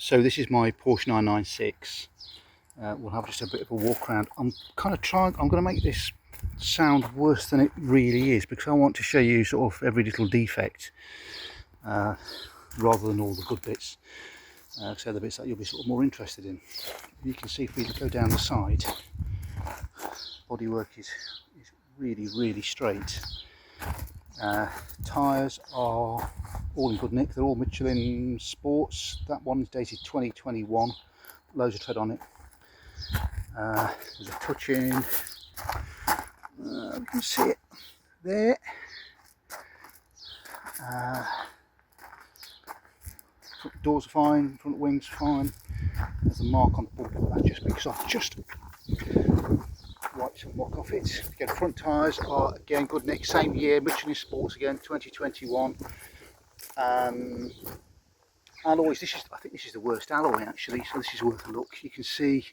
So this is my Porsche 996. We'll have just a bit of a walk around. I'm going to make this sound worse than it really is because I want to show you sort of every little defect rather than all the good bits. So the bits that you'll be sort of more interested in. You can see if we go down the side, bodywork is really straight. Tyres are all in good nick. They're all Michelin Sports. That one's dated 2021. Loads of tread on it. There's a touch in. We can see it there. Front doors are fine. Front wings fine. There's a mark on the bumper that just because I've just wiped some muck off it. Again, front tyres are again good nick. Same year, Michelin Sports again, 2021. Alloys. I think this is the worst alloy actually. So this is worth a look. You can see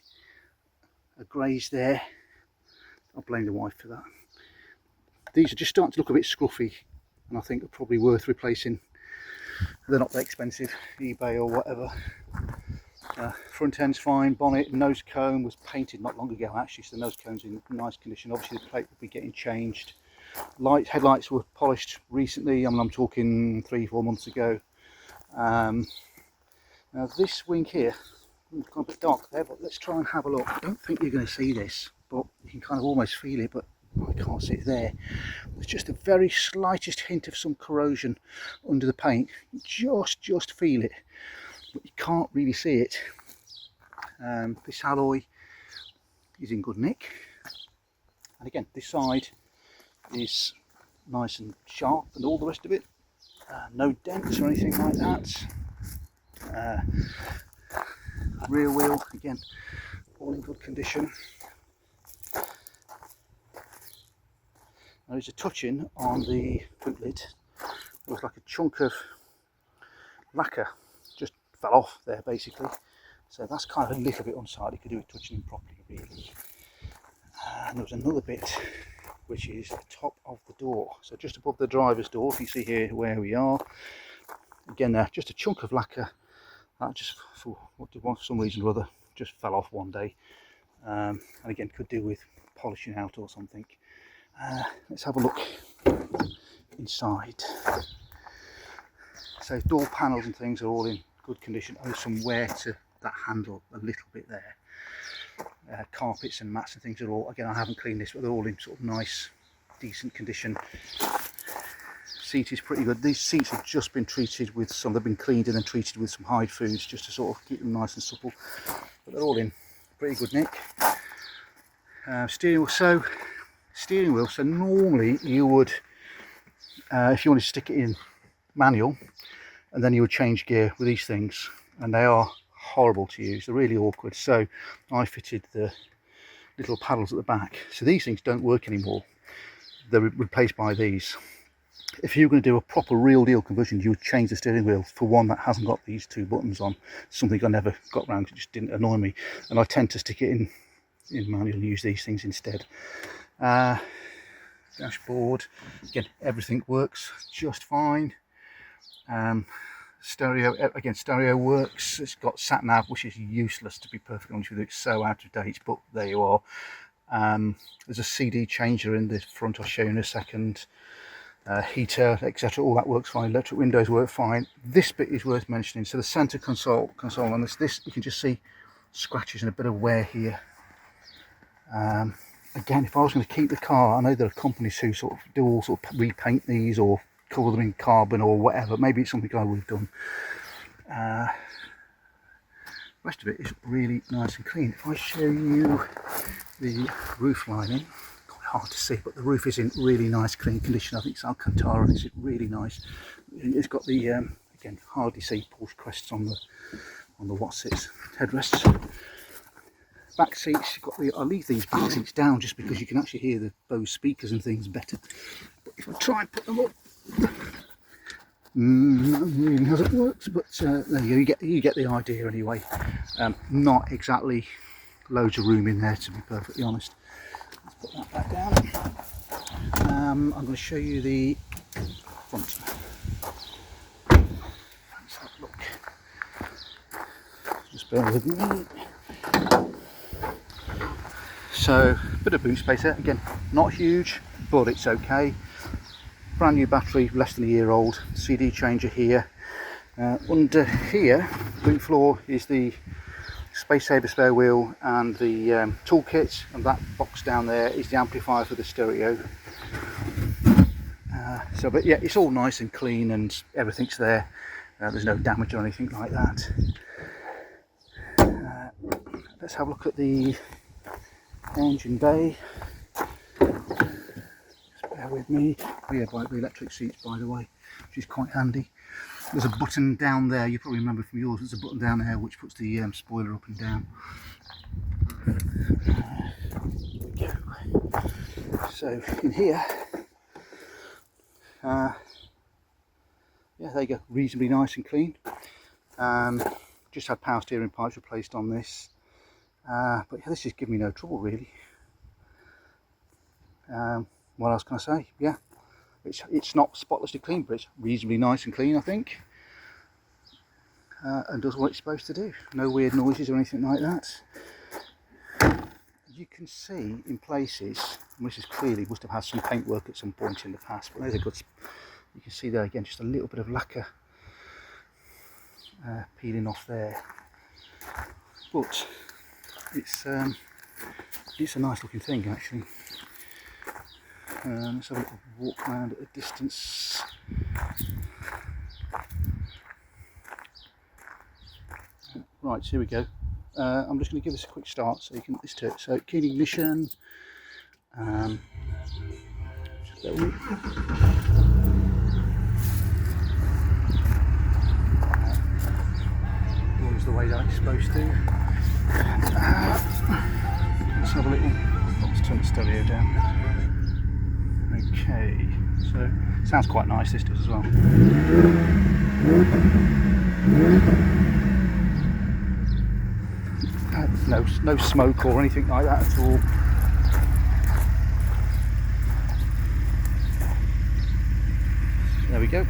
a graze there. I'll blame the wife for that. These are just starting to look a bit scruffy, and I think are probably worth replacing. They're not that expensive, eBay or whatever. Front end's fine. Bonnet, nose cone was painted not long ago actually, so the nose cone's in nice condition. Obviously the plate will be getting changed. Headlights were polished recently. I mean, I'm talking 3-4 months ago. Now this wing here, it's got a bit dark there, but let's try and have a look. I don't think you're going to see this, but you can kind of almost feel it, but I can't see it there. There's just a very slightest hint of some corrosion under the paint. Just feel it, but you can't really see it. This alloy is in good nick, and again this side is nice and sharp, and all the rest of it, no dents or anything like that. Rear wheel again all in good condition. There's a touch-in on the boot lid. It was like a chunk of lacquer just fell off there basically, so that's kind of a little bit unsightly. Could do with touching in properly really. And there was another bit which is the top of the door, so just above the driver's door. If you see here where we are, again there, just a chunk of lacquer that just for some reason or other just fell off one day, and again could do with polishing out or something. Let's have a look inside. So door panels and things are all in good condition. Oh, some wear to that handle a little bit there. Carpets and mats and things are all, again I haven't cleaned this, but they're all in sort of nice decent condition. Seat is pretty good. These seats have just been treated with some, they've been cleaned and then treated with some hide foods just to sort of keep them nice and supple, but they're all in pretty good nick. Steering wheel, so normally you would, if you want to stick it in manual, and then you would change gear with these things, and they are horrible to use. They're really awkward. So I fitted the little paddles at the back, so these things don't work anymore. They're replaced by these. If you're going to do a proper real deal conversion, you would change the steering wheel for one that hasn't got these two buttons on. Something I never got around, it just didn't annoy me, and I tend to stick it in manual and use these things instead. Dashboard, again everything works just fine. Stereo works. It's got sat nav, which is useless to be perfectly honest with you. It's so out of date, but there you are. There's a CD changer in the front, I'll show you in a second. Heater, etc. All that works fine. Electric windows work fine. This bit is worth mentioning. So the center console on this you can just see scratches and a bit of wear here. Again, if I was going to keep the car, I know there are companies who sort of do all sort of repaint these or cover them in carbon or whatever. Maybe it's something I would have done. The rest of it is really nice and clean. If I show you the roof lining, quite hard to see, but the roof is in really nice clean condition. I think it's Alcantara, it's really nice. It's got the again, hardly see Porsche crests on the what's-its headrests. Back seats, I'll leave these back seats down just because you can actually hear the Bose speakers and things better. But if I try and put them up, not really how it works, but there you go, you get the idea anyway. Not exactly loads of room in there, to be perfectly honest. Let's put that back down. I'm going to show you the front. Let's have a look. Just bear with me. So, bit of boot space there. Again, not huge, but it's okay. Brand new battery, less than a year old. CD changer here. Under here, boot floor, is the Space Saver spare wheel and the toolkit, and that box down there is the amplifier for the stereo. But yeah, it's all nice and clean and everything's there. There's no damage or anything like that. Let's have a look at the engine bay. Just bear with me. Oh yeah, by the electric seats, by the way, which is quite handy. There's a button down there, you probably remember from yours, there's a button down there which puts the spoiler up and down. There we go. So in here, yeah, there you go, reasonably nice and clean. Just had power steering pipes replaced on this, but yeah, this is giving me no trouble really. What else can I say? Yeah, it's not spotlessly clean, but it's reasonably nice and clean, I think, and does what it's supposed to do. No weird noises or anything like that. You can see in places, and this is clearly must have had some paintwork at some point in the past, but there's a good, you can see there again just a little bit of lacquer peeling off there, but it's a nice looking thing actually. Let's have a little walk around at a distance. Right, so here we go. I'm just going to give this a quick start so you can listen to it. So, key ignition. Just bear with me. Always the way that it's supposed to. Let's have a little. Let's turn the stereo down. Okay, so it sounds quite nice, this does as well. No smoke or anything like that at all. There we go.